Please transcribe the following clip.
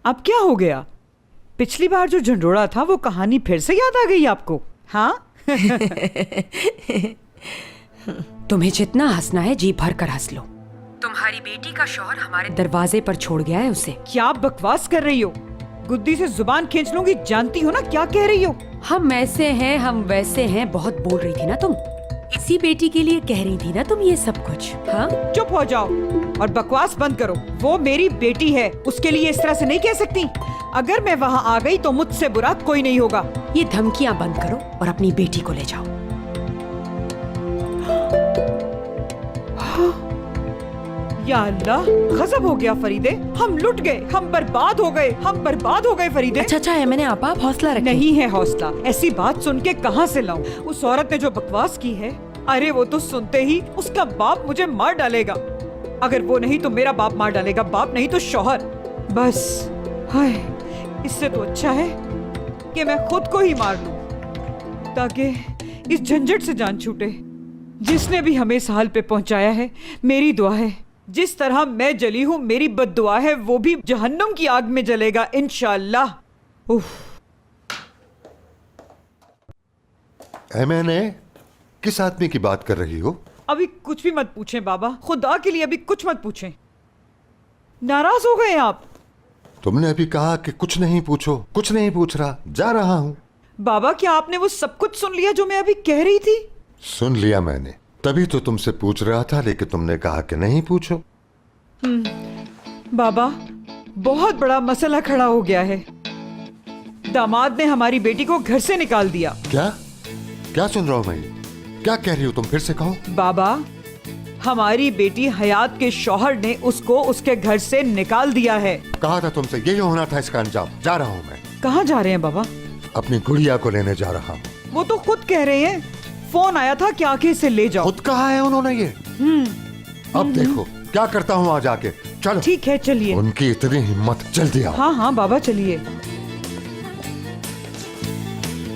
अब क्या हो गया? पिछली बार जो झंडोड़ा था वो कहानी फिर से याद आ गई आपको? हाँ? तुम्हें जितना हंसना है जी भर कर हंस लो। तुम्हारी बेटी का शौहर हमारे दरवाजे पर छोड़ गया है उसे। क्या आप बकवास कर रही हो? गुद्दी से जुबान खींच लूंगी, जानती हो ना क्या कह रही हो? हम ऐसे हैं, हम वैसे हैं, बहुत बोल रही थी ना तुम। इसी बेटी के लिए कह रही थी ना तुम ये सब कुछ। हाँ, चुप हो जाओ और बकवास बंद करो। वो मेरी बेटी है, उसके लिए इस तरह से नहीं कह सकती। अगर मैं वहाँ आ गई तो मुझसे बुरा कोई नहीं होगा। ये धमकियाँ बंद करो और अपनी बेटी को ले जाओ। या अल्लाह, गजब हो गया फरीदे। हम लुट गए, हम बर्बाद हो गए, हम बर्बाद हो गए फरीदे। अच्छा है, मैंने आप हौसला रखें। नहीं है हौसला, ऐसी बात सुन के कहाँ से लाऊं? उस औरत ने जो बकवास की है, अरे वो तो सुनते ही उसका बाप मुझे मार डालेगा। अगर वो नहीं तो मेरा बाप मार डालेगा, बाप नहीं तो शौहर। बस हाय, इससे तो अच्छा है कि मैं खुद को ही मार लूं, ताकि इस झंझट से जान छूटे। जिसने भी हमें इस हाल पे पहुंचाया है, मेरी दुआ है जिस तरह मैं जली हूं, मेरी बद्दुआ है वो भी जहन्नुम की आग में जलेगा इंशाअल्लाह। उफ। मैंने किस आदमी की बात कर रही हो? अभी कुछ भी मत पूछें बाबा, खुदा के लिए अभी कुछ मत पूछें। नाराज हो गए आप? तुमने अभी कहा कि कुछ नहीं पूछो। कुछ नहीं पूछ रहा, जा रहा हूँ। बाबा क्या आपने वो सब कुछ सुन लिया जो मैं अभी कह रही थी? सुन लिया मैंने, तभी तो तुमसे पूछ रहा था, लेकिन तुमने कहा कि नहीं पूछो। बाबा बहुत बड़ा मसला खड़ा हो गया है। दामाद ने हमारी बेटी को घर से निकाल दिया। क्या क्या सुन रहा हूं मैं? क्या कह रही हो तुम? फिर से कहो। बाबा, हमारी बेटी हयात के शौहर ने उसको उसके घर से निकाल दिया है। कहा था तुमसे, यही होना था इसका अंजाम। जा रहा हूं मैं। कहाँ जा रहे हैं बाबा? अपनी गुड़िया को लेने जा रहा हूँ। वो तो खुद कह रहे हैं, फोन आया था कि आके इसे ले जाओ। खुद कहा है उन्होंने ये? अब देखो क्या करता हूँ आज आके। चलो ठीक है चलिए। उनकी इतनी हिम्मत, जल्दी आओ। हाँ हाँ बाबा चलिए।